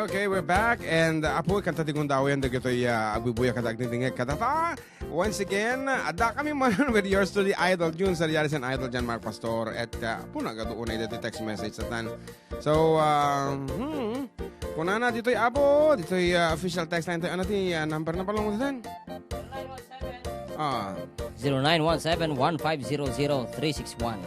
Okay, we're back. And apo, kanta di kong daw yan. Dagito'y abubuya kadagnitingek katata. Once again, ada kami manon with yours to the idol. June sa Yarisan Idol Jan Mark Pastor. At apo, nagatuon na ito text message sa tan. So, kung na dito'y apo, dito'y official text line tayo. Ano ti number na palong mo dito? 0917-1500-361.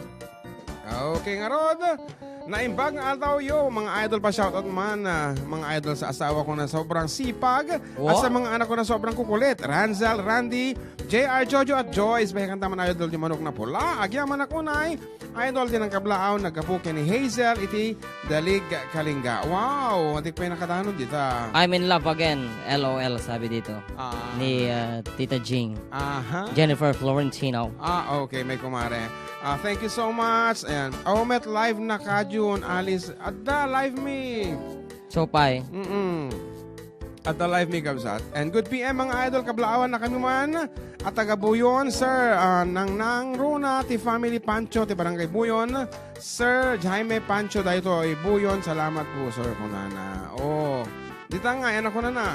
Okay nga Rod. Naimbag nga ataw yo, mga idol pa shoutout man, mga idol sa asawa ko na sobrang sipag at sa mga anak ko na sobrang kukulit. Ranzel, Randy, JR, Jojo at Joyce. Bahay kanta man idol di manok na pula. Agyaman ako na idol din ang kablaaw, nagkapukin ni Hazel, iti Dalig Kalinga. Wow, hindi pa yung nakatanon dito. I'm in love again. LOL sabi dito. Ni Tita Jing. Jennifer Florentino. Okay, may kumare. Thank you so much. And Omet live na ka June, Alice. Adda live me. Chopay. Adda live me kabsat. And good PM mga idol, kablaawan na kami man. At taga Buyon, Sir Nang Runa, ti Family Pancho, ti Barangay Buyon. Sir Jaime Pancho, dahito ay Buyon. Salamat po, Sir Kunana. Dita nga, yan ako na.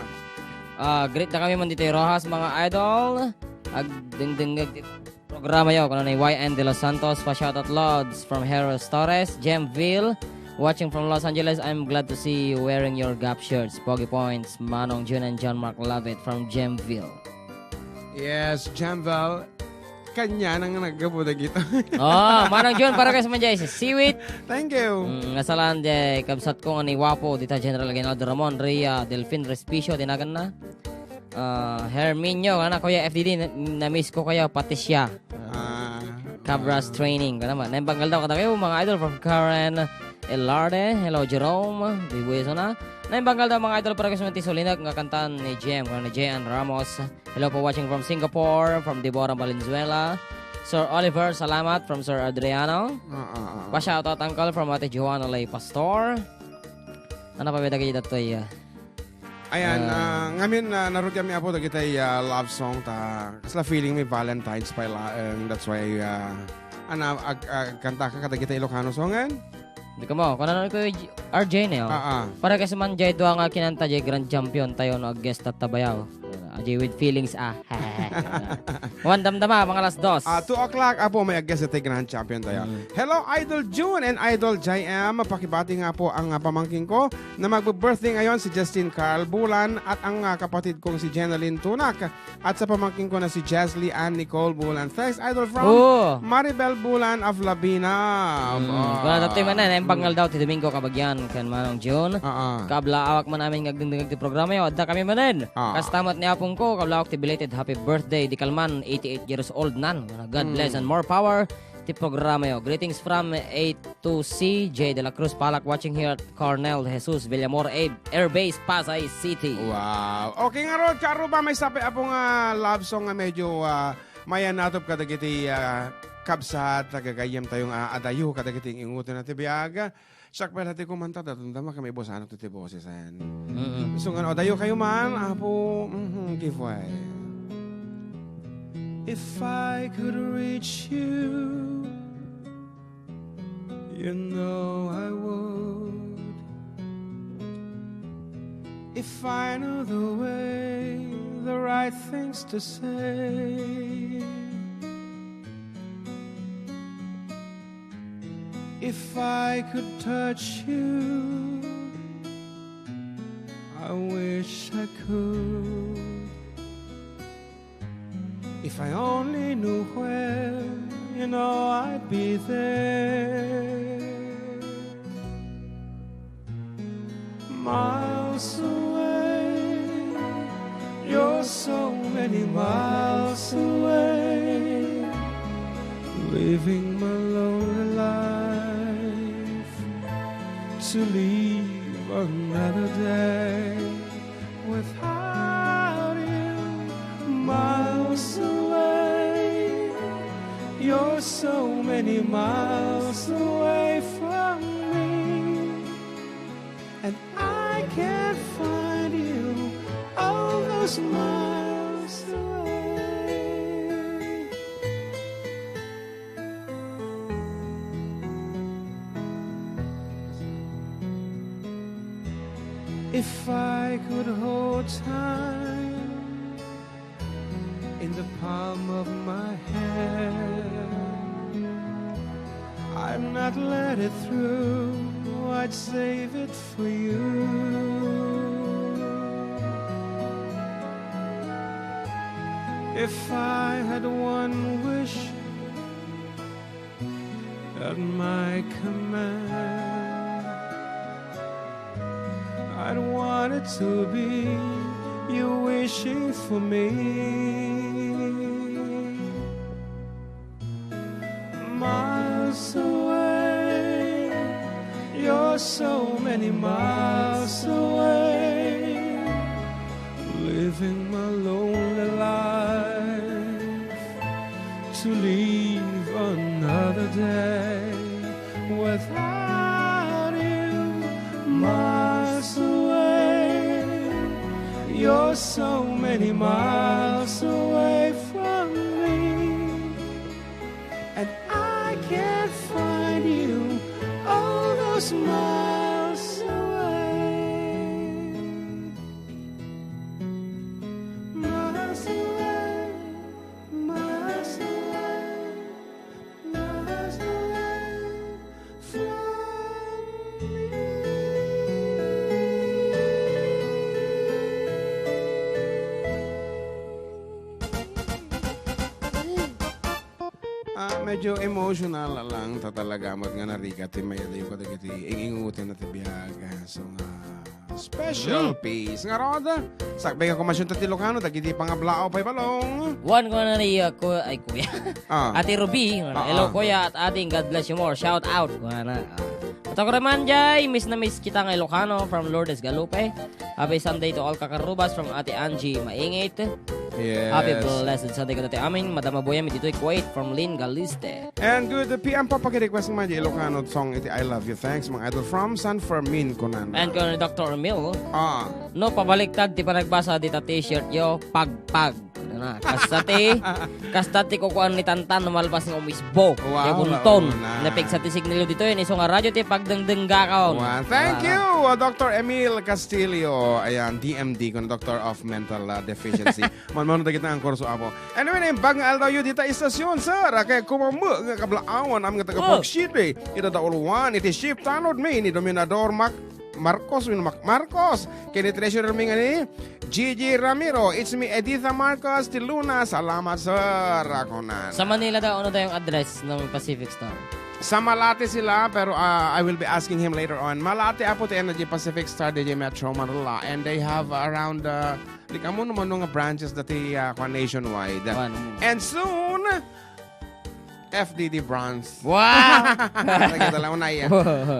Great na kami man dito Rojas mga idol. Agdingdingag programa yo kuno ni YN De Los Santos pa shoutout Lods from Heros Torres, Gemville watching from Los Angeles. I'm glad to see you wearing your Gap shirts. Pogi Points, Manong June and John Mark love it from Gemville. Yes, Gemville. Kanya nang naggabuda kita. Manong June para kay sa manjay Seaweed. Thank you. Nasalan de kabsat ko ni Wapo dita General Aguinaldo Ramon Ria Delfin Respicio tinagan na. Herminio, anak ko ya FDD, na-miss ko kayo, pati siya. Cabras Training, naman. Naimbanggal daw kada kayo, mga idol from Karen Elarde. Hello, Jerome. Dibueso na. Naimbanggal daw mga idol para kasi Solinag, nga kantaan ni Jem, ni Jan Ramos. Hello po watching from Singapore, from Deborah Valenzuela. Sir Oliver, salamat from Sir Adriano. Pa-shoutout uncle from Ate Joanna Lay Pastor. Ano pa ba kayo dito Ayan, ngayon narod kami apo kita love song ta kasla feeling may Valentine's pa that's why kanta ka kada kita Ilocano songan. Di ka mo, kung ano ko RJ na yun. Para kasi man jay doang nga kinanta jay grand champion tayo no guest at tabayaw. Jay with feelings One damdama, mga alas 2. 2 o'clock apo may guest at grand champion tayo. Hello Idol June and Idol JM. Pakibati nga po ang pamangking ko na magbe-birthday ngayon si Justin Carl Bulan at ang kapatid kong si Jenaline Tunak at sa pamangking ko na si Jesly Ann Nicole Bulan. Thanks Idol from Maribel Bulan of Labina. Wala datoy man na, naimbangal daw ti Domingo kabagyan kan Manong June. Kabla awak man namin ngagdingding ti programa yo, adda kami manen. Kastamat ni apong ko, kabla awak ti belated happy birthday di Kalman, 88 years old nan. God bless and more power ti programa yo. Greetings from A2C J De La Cruz Palak watching here at Cornel Jesus Villamor Air Base Pasay City. Wow. Okay nga Rod, karo ba may sapi apong love song nga medyo maya natop kadagiti kabsat tagagayam tayong adayo kadagiti ingutin na tibiaga. Sak pa natin kumanta tatundama kami bosan at boses ayan. So nga adayo kayo man apo give way. If I could reach you, you know I would. If I knew the way, the right things to say. If I could touch you, I wish I could. If I only knew where, you know I'd be there. Miles away, you're so many miles away, living my lonely life to leave another day without you. Miles away, you're so many miles away from me, and I can't find you all those miles away. If I could hold time in the palm of my hand, I'd not let it through, I'd save it for you. If I had one wish at my command, I'd want it to be you wishing for me. Miles away, you're so many miles away, living my lonely life to leave another day without you. Miles away, you're so many miles away from me, and I can't find you all those miles away. Miles away, miles away, miles away from medyo emotional lang ta talaga mat nga narika ti may yung kadagiti ingingutin na ti biyaga. So special piece nga roda. Sakbay ka kumasyon ta ti Ilocano dagiti pangablao pay balong. One ko na niya ko ay kuya. Ate Ruby, hello kuya at ating God bless you more. Shout out. Wana. Ito ko naman jay, miss na miss kita ng Ilocano from Lourdes Galupe. Happy Sunday to all kakarubas from Ate Angie Maingit. Yes. Happy blessed Sunday ko dati amin. Madam Aboyam dito'y Kuwait from Lynn Galiste. And good PM pa pag-request ng mga Ilocano song iti I Love You. Thanks mga idol from San Fermin Conan. And kung Dr. Emil, no pabaliktad ti panagbasa dita t-shirt yo pagpag. Na, kastati ko kuan ni Tantan na malpas ng umisbo. Wow, yung bunton. na. Napig sa signalo dito yun. Iso nga radyo ti pagdengdengga kaon. Wow. Thank you, Dr. Emil Castillo. Ayan, DMD, kung Doctor of Mental Deficiency. Manmano na kita ang kurso ako. Anyway, na yung bag nga aldaw yun dita istasyon, sir. Kaya kumamu nga kablaawan ang nga taga-pag-ship eh. Ito da uluwan, iti ship tanod me, ni Dominador Marcos, kini treasurer mi nga ni Gigi Ramiro. It's me, Editha Marcos, ti Luna. Salamat, sir. Ako na. Sa Manila daw, ano daw yung address ng Pacific Star? Sa Malate sila, pero I will be asking him later on. Malate apo ti Energy Pacific Star DJ Metro Manila. And they have around, like amo naman mga branches dati nationwide. And soon, FDD Bronze. Wow!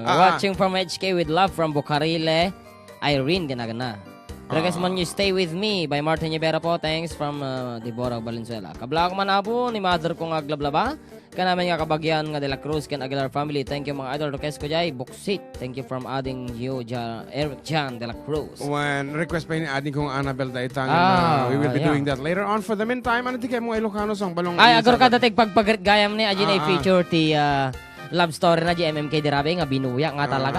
Watching from HK with love from Bucarile, Irene Ginagana. Request man you Stay With Me by Martin Rivera po. Thanks from Deborah Valenzuela. Kabla ko man po ni mother kong aglablaba. Kanamin nga kabagyan nga De La Cruz kan Aguilar family. Thank you mga idol. Request ko jay Buksit. Thank you from adding you Eric Jan De La Cruz. When request pa ni adding kong Annabelle Daitang. We will be doing that later on. For the meantime, ano di kayo mga Ilocano song balong. Ay agor ka dating pagpagayam ni Ajin ay feature ti love story na di MMK Dirabe nga binuya nga talaga.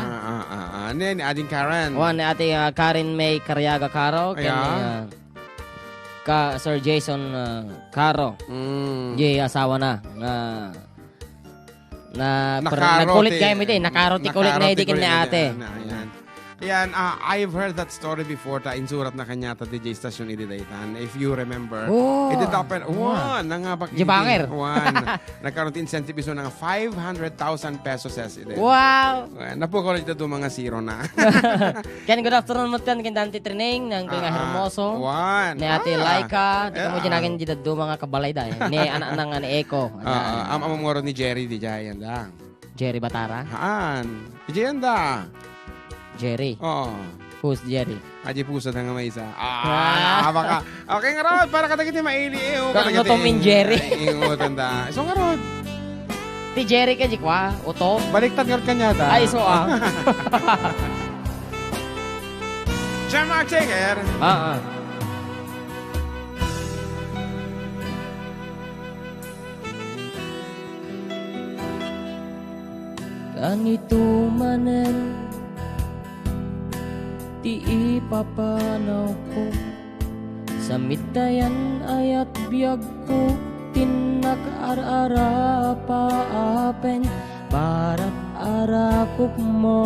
Ni adding Karen. Ni ate Karen May Cariaga Caro. Ka Sir Jason Caro. Di asawa na. Nagkulit kayo mo din. Nakaroti kulit na idikin ni ate. Yan, I've heard that story before ta insurat na kanya ta DJ station ididaytan. If you remember. It happened. Jibanger. Nagkaroon incentive iso ng 500,000 pesos as ide. Wow! Napukulit ito mga zero na. Ken, good afternoon mo kan kin Dante Training ng Kuya Hermoso. Ni Ate Laika. Di mo dinakin dito do mga kabalay da. Ni anak nang ni Eko. Amamoro ni Jerry di Jayan da. Jerry Batara? Haan. Di Jayan da. Jerry. Who's Jerry? Aji puso na nga may isa. Baka. Okay nga Rod, para katagiti maili. Kano Tom and Jerry? Ingutan da. So nga Rod. Ti Jerry ka jikwa? Uto? Baliktad nga kanya da. Ay, so John Mark Taker. Ganito manen ti ipapanaw ko. Sa mitayan ayat biyag ko, tinak-ar-ara paapen, barat arakop mo.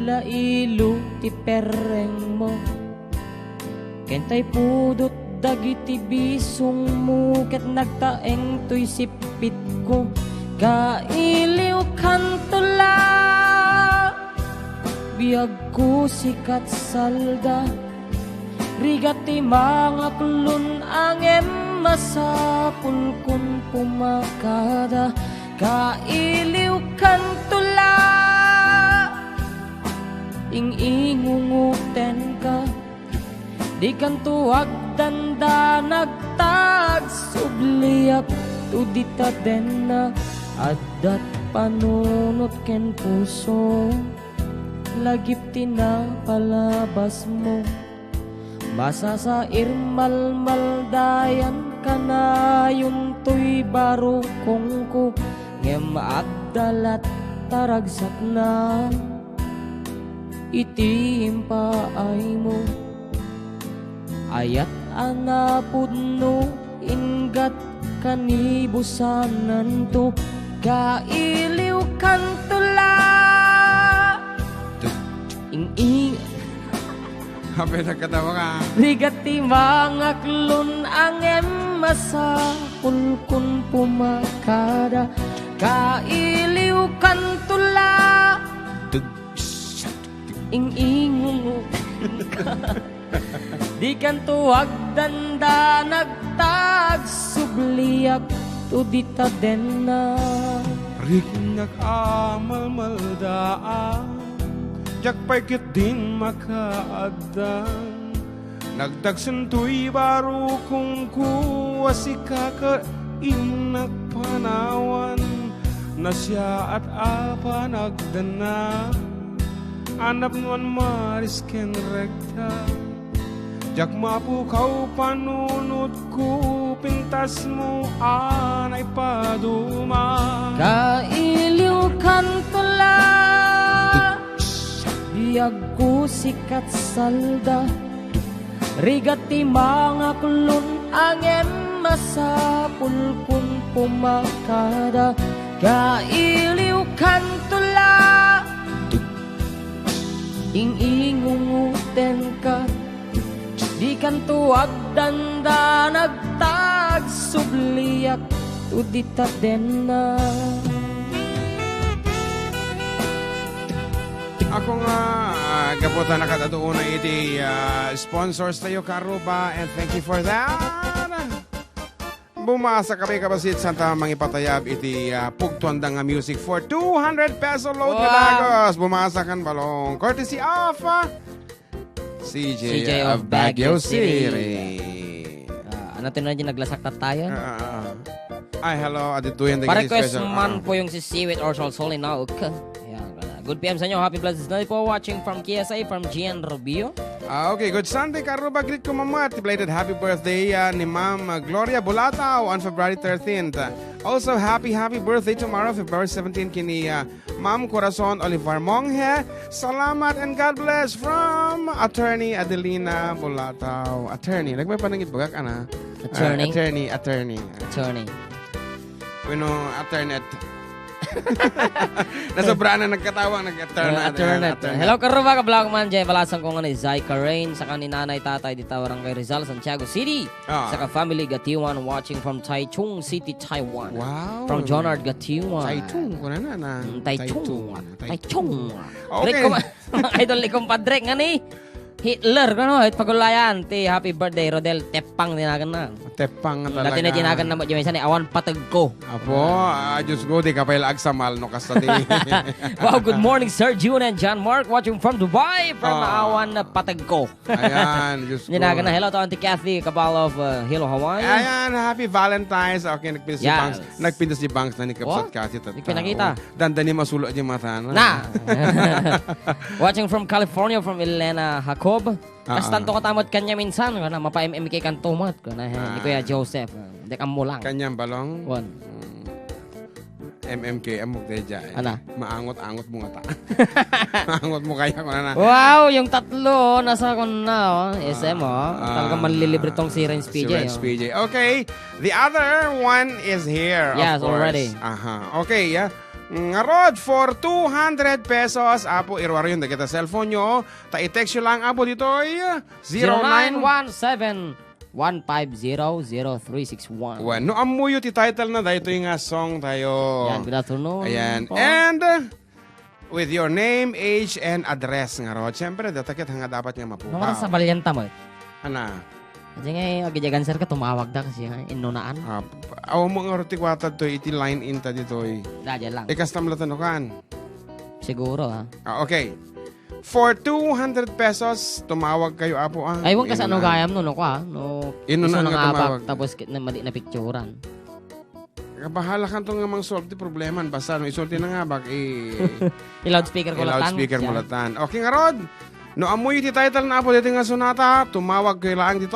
Lailu ti pereng mo, kentay pudot dagiti bisong mo, ket nagtaeng to'y sipit ko. Kailiw kantula, biyag ko sikat salda, rigati mga klon angem masapul kun pumakada. Kailiw kantula, ing-ingunguten ka, di kantuag tanda nagtag subliak tudita den na adat panunot ken puso, lagip tinapalabas mo. Basa sa irmal-mal dayan kanayon to'y barukong ko, ngem addalat taragsak na itimpaay mo. Ayat anapudno ingat kanibusanan to, kailiw kantula, ing-ing Happy nagkatawa ka. rigati mga klon angem masapul kun pumakada. Kailiw kantula, ing-ingungo di kantuag danda nagtag subliak tudita den na. Rik nag-amal maldaan, jak paikit din makaadang, nagdagsanto'y baro kung kuwasi ka inagpanawan, na siya at apa nagdana, anap nuan marisken rekta. Jak mapukaw panunod ko, pintas mo anay paduma. Kailiw kantula, biyag ko sikat salda, rigati mga klon angem masapul kun pumakada. Kailiw kantula, ing-ingunguten ka, di kantuag danda nagtag subliak tudita den na. Ako nga, kaputa nakatatuon na iti sponsors tayo, Karuba, and thank you for that. Bumasa kami kabasit Santa mangipatayab iti pugtuanda nga music for 200 peso load na dagos. Bumasa kan balong. Courtesy of CJ of Baguio City. Ano tinanong dyan, naglasaktat tayo? Ay, hello. Adituyan. Pa-request man po yung si Seaweed or Sol na okay. Good PM sa inyo. Happy blessed night po. Watching from KSA, from Gian Rubio. Okay, good Sunday, Karuba. Greet ko mamat. Belated happy birthday ni Ma'am Gloria Bulatao on February 13th. Also, happy birthday tomorrow, February 17th, kini Ma'am Corazon Olivar Monghe. Salamat and God bless from Attorney Adelina Bulatao. Attorney. Nagmay panangit bagak, ana? Attorney. Attorney. Bueno, Attorney. Nasobra na nagkatawa, nag-attorney. Hello, Karuba, kablak man dyan. Balasan ko nga ni Zai Karain, saka ni Nanay Tatay di Tawarang kay Rizal, Santiago City. Saka family Gatiwan watching from Taichung City, Taiwan. Wow. From Jonard Gatiwan. Taichung, kuna na. Taichung. Okay. Great ko mga idol ni kumpadre nga ni Hitler, kano, pagulayan, ti happy birthday, Rodel, tepang tinagan na. Tepang talaga. Dati na tinagan na mo, Jimmy, awan patag ko. Apo, Diyos ko, di ka pa ilagsamal, no, kastati. Wow, good morning, Sir June and John Mark, watching from Dubai, from awan na patag ko. Ayan, Diyos ko. Tinagan na, hello to Auntie Kathy, Cabal of Hilo, Hawaii. Ayan, happy Valentine's. Okay, nagpintas si Banks na ni Kapsat Kasi. Hindi pinakita. Dandani masulo di mata na. Watching from California, from Elena Jacob. Kastanto ka tamad kanya minsan, mapa-MMK kan tumat. Ni Kuya Joseph. Hindi ka mo lang. Kanyang balong? One. MMK amok deja. Ana? Maangot-angot mo nga ta. Maangot mo kaya ko na. Wow, yung tatlo, nasa ko na, SM, Talagang manlilibre tong si Renz PJ. Si Renz PJ. Okay, the other one is here, Yes, of course. already. Okay, Nga Rod, for 200 pesos, apo, irwaro yun, kita cellphone nyo. Ta-text nyo lang, apo, dito ay 0917-150-0361. No, amuyo ti title na dahil ito yung song tayo. Yan, good afternoon. Ayan. po. And with your name, age, and address nga Rod. Siyempre, datakit nga dapat nga Nung mapupaw. sa balyanta mo. Ana. Kasi nga, agijagan sir ka, tumawag da kasi inunaan. Awa mo nga rotikwata to, iti line in ta dito. Dadya lang. Ikastam latanukan. Siguro, Okay. For 200 pesos, tumawag kayo, apo, Ay, huwag ka sa ano Inunaan. gayam no, no, ko, No, Inunaan iso nga nang tumawag. abak, tapos na picturean. Bahala ka itong nga mang solve ti problema. Basta, no, isulti na nga, I-loudspeaker ko latan. loudspeaker mo latan. Okay nga, Rod. No, amoy ti title na apo dito nga sonata. Tumawag kayo lang dito,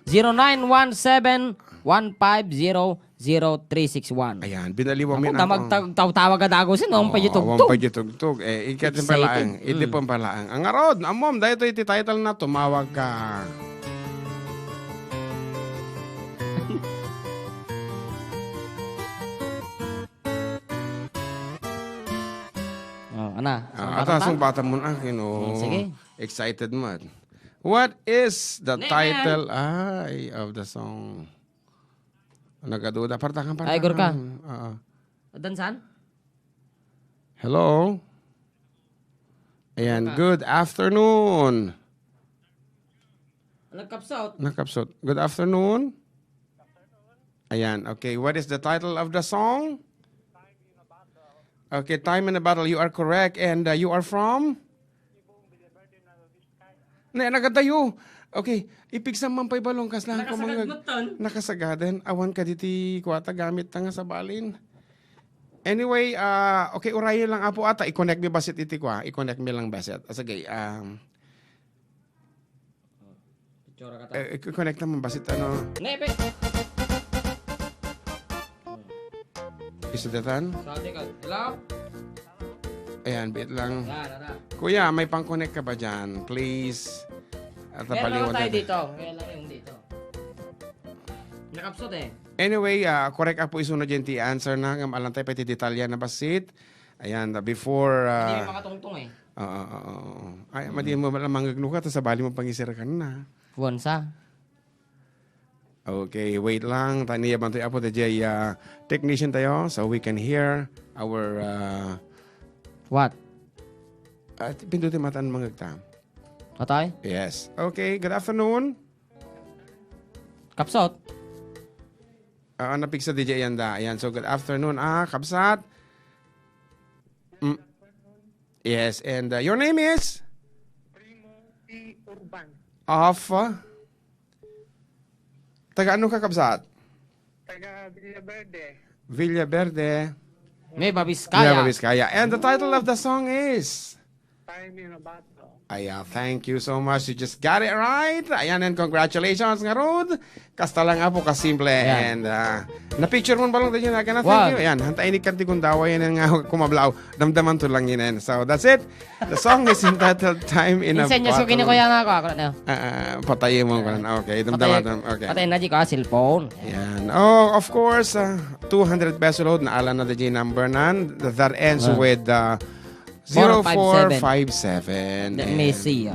0917-150-0361. Ayan, binaliwa mo Ako, magtawag ka dago sin, ang pajitugtog. Pajitugtog. Ikatin palaang. Iti pong palaang. Ang Rod, amom, dahil ito iti title na tumawag ka. Ana. Atas ang bata mo na, Sige. excited mo. What is the Name. title of the song? Nagaduda. Partakan. Ay, Gurka. Oo. Dansan? Hello? Ayan, good afternoon. Nagkapsot. Nakapsot. Good afternoon. Ayan, okay. What is the title of the song? Okay, Time in a Battle. You are correct. And you are from? Nagatayo. Okay, ipigsam man pa'y balong kas lang nakasagadan. Awan ka diti kuwata gamit nga sa balin. Anyway, okay, urayo lang apo ata. I-connect mi basit iti kwa. I-connect mi lang basit. Sige, i-connect naman basit ano. Nepe. Isudatan. Sabi ka. Hello? Ayan, bit lang. Yan. Kuya, may pang-connect ka ba dyan? Please. At Meron tayo dito. Kaya lang yung dito. Nakapsot eh. Anyway, correct ako isunod dyan ti answer na. Ngam alam tayo pati detalya na basit. Ayan, before... Hindi mo makatungtong eh. Ay, madi mo lang manggagno ka, tapos sa bali mo pangisira ka na. Wansa. Okay, wait lang. Taniya bantoy apo the Jay technician tayo so we can hear our... What? Pindutin matan mangagta. Atay? Yes. Okay, good afternoon. Kapsot? Napig sa DJ Yanda. Ayan, so good afternoon. Kapsat. Yes, and your name is? Primo P. Urban. Of? Taga ano ka, Kapsat? Taga Villaverde. Villaverde. Nueva Vizcaya. Nueva Vizcaya. And the title of the song is? Time in a Battle. Thank you so much. You just got it right. Ayan, and congratulations nga Rod. Kasta lang apo kasimple. Ayan. And na-picture mo ba lang tayo na Wow. thank you. Ayan, hantay ni kanti kong dawa yan nga kumablaw. Damdaman to lang yun. So that's it. The song is entitled Time in a Insen niya so Battle. kinukuya nga ako. Ako na. Patayin mo ko na. Okay, damdaman. Okay. Patay na di ko cellphone. Yan. Oh, of course, 200 peso load na ala na the J number nan. That ends with 0457. Let me see.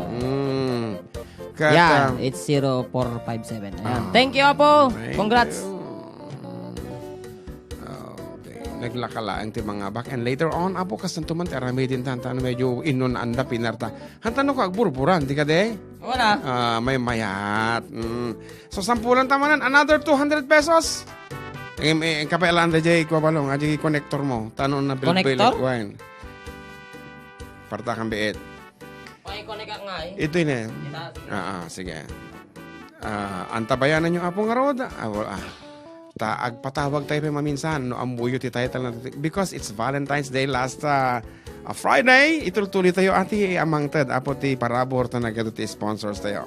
Kat, Yan, it's 0457. Ayan. Thank you, Apo. Congrats. Okay. Naglakalaan ti mga bak. And later on, apo kasantuman ti aramay din tanta medyo inon anda pinarta. Hantano ka agburburan, di ka de? Wala. May mayat. So, sampulan tamanan. Another 200 pesos. Kapailan da jay ko balong. Aji connector mo. Tanon na Connector? wine. Parta kang biit. Pakikonek ka nga eh. Ito yun eh. Sige. Antabayanan yung apong arod. Agpatawag tayo pa maminsan. No, ambuyo ti title na. Because it's Valentine's Day last Friday. Itultuloy tayo ati amang tad. Apo ti parabor ta nagado ti sponsors tayo.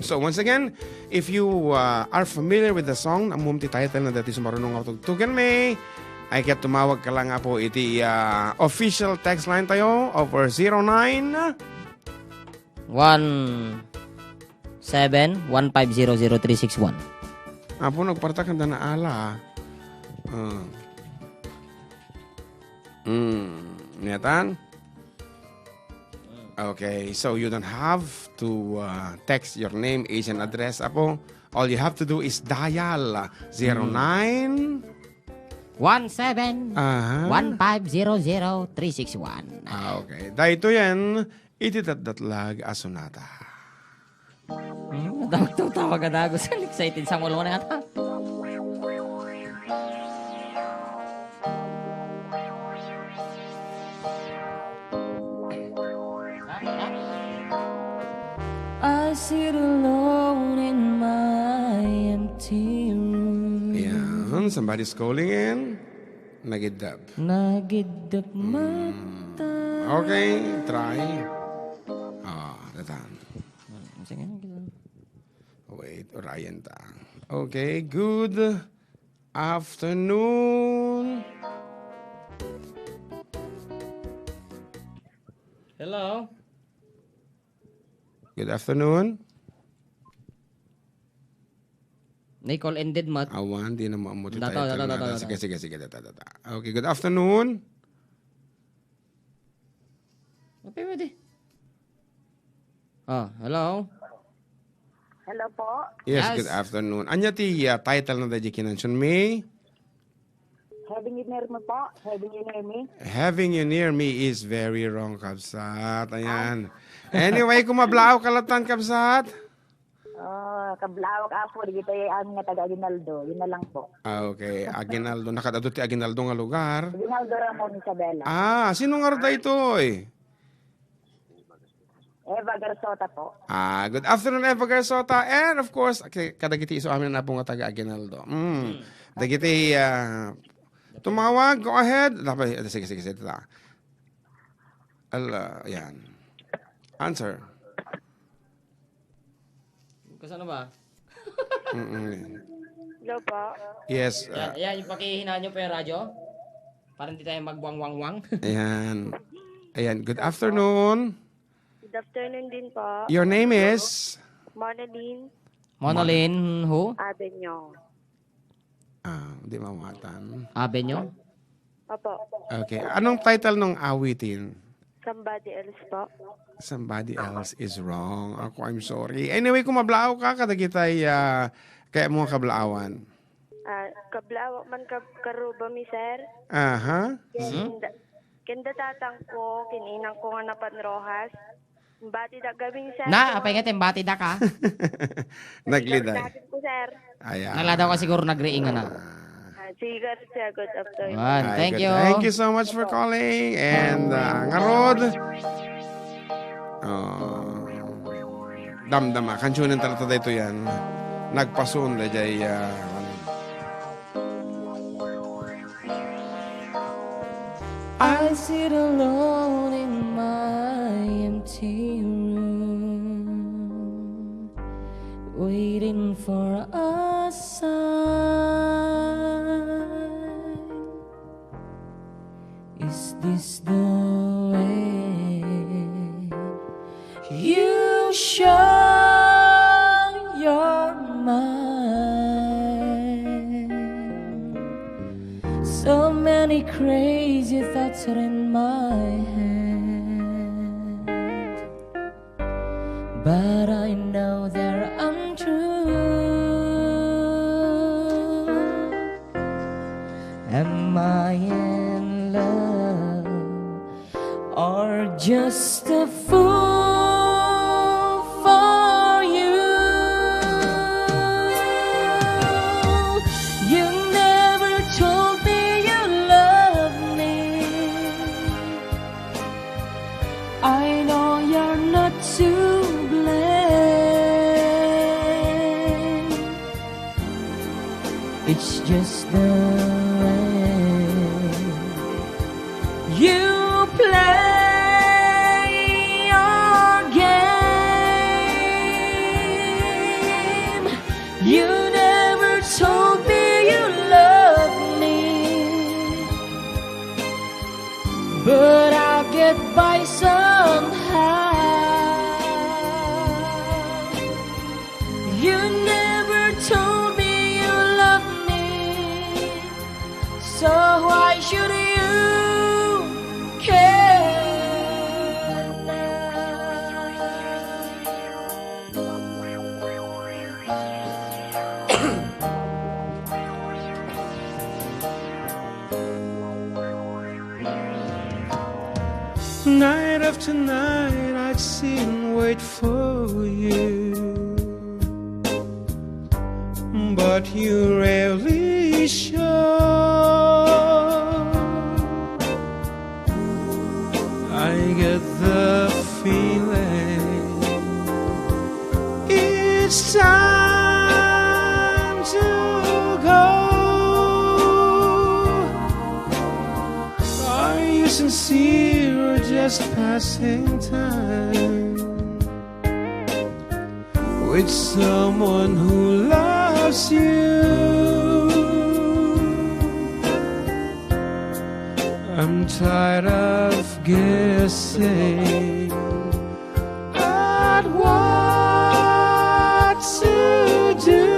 So once again, if you are familiar with the song, amum ti title na dati sumarunong ako tugtugan may ay kaya tumawag ka lang nga po iti official text line tayo over 09 1-7-150-0361. Apo nagpartakan na ala. Niyatan? Okay, so you don't have to text your name, age, and address, Apo. All you have to do is dial 09 1-7-150-0361. Okay. Dahito yan, ititatdatlag asunata. Tawag na ako sa excited sa mulo na ata. I sit alone in my empty room. Yan, somebody's calling in. Nagidab. Nagidap mata. Okay, try. Datan. Sige. Wait, Orion ta. Okay, good afternoon. Hello? Good afternoon. Nicole ended mat. Awan, di na maamuti tayo. Data. Sige. Data. Okay, good afternoon. Okay, pwede. Hello? Hello po. Yes, Yes. good afternoon. Anya ti title na dahi kinansion me? Having you near me po. Having you near me. Having you near me is very wrong, Kabsat. Ayan. Anyway, kung mablao kalatan, Kabsat. Kablaw ka po. Dito yung nga taga Aguinaldo. Yun na lang po. Okay, Aguinaldo. Nakadado ti Aguinaldo nga lugar. Aguinaldo Ramon Isabela. Sino nga rata ito eh? Eva Garsota po. Good afternoon, Eva Garsota. And of course, kadagiti iso amin na po nga taga Aguinaldo. Dagiti, tumawag, go ahead. Sige. Yan. Answer. Kasano ba? Hello po. Yes. Yung pakihinaan nyo pa yung radyo. Para hindi tayo magwang-wang-wang. Ayan. Good afternoon. Good afternoon din po. Your name is? Monalyn Monolin, who? Abenyo. Hindi mamatan. Abenyo? Opo. Okay. Anong title ng awitin? Somebody else po. Somebody else is wrong. Ako, I'm sorry. Anyway, kung mablao ka, kadagitay kaya mo kablaawan. Kablaw man karuba mi sir. Aha. Kenda tatang ko, kininang ko nga napan rojas. Bati da gawing sir. Apay nga tembati da ka. Nagliday. Bakit po sir? Ayan. Nala daw ka siguro nagriingan na. Sige sir, good afternoon. Thank you. Thank you so much for calling. And ngarod. Damdama. Kansyonin talaga ito yan. Nagpasun da jay I sit alone in my empty room, waiting for a sign. Is this the way you show your mind? So many crazy thoughts are in my head, but I know they're untrue. Am I in love or just a fool for you? You never told me you love me. I know you're not to blame. It's just the way you play your game. You never told me you loved me. but I'll get by somehow. You never told me you loved me, so why should you care Night after night I'd sit and wait for you, but you rarely show. I get the feeling it's time to go. Are you sincere or just passing time with someone who loves you? I'm tired of guessing at what to do.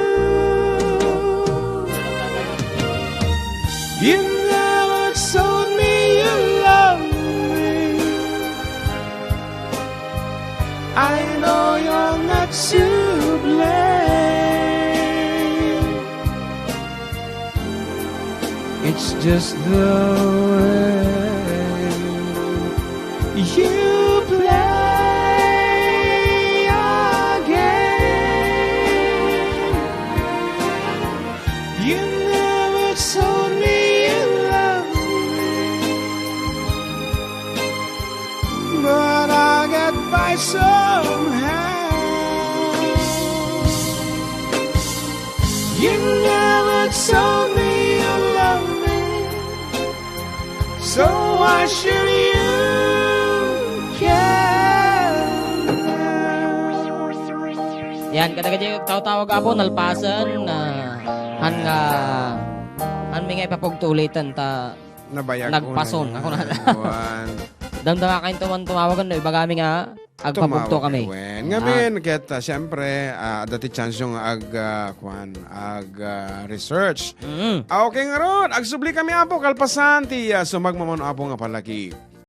You never told me you loved me. I know you're not to blame. It's just the way you play your game. You never told me you loved me, but I'll get by somehow. You never told me you loved me, so why should you care? Yan, kadagadi tawag ako nalpasan han nga han mi nga ipapugtulitan ta Nabayag nagpason ako na. Buwan. Damdama kayo tumawagan no iba kami nga agpapugto kami. Ngamin ket siyempre dati chance yung research. Okay nga ron, agsubli kami apo kalpasan ti sumagmamon apo nga palaki.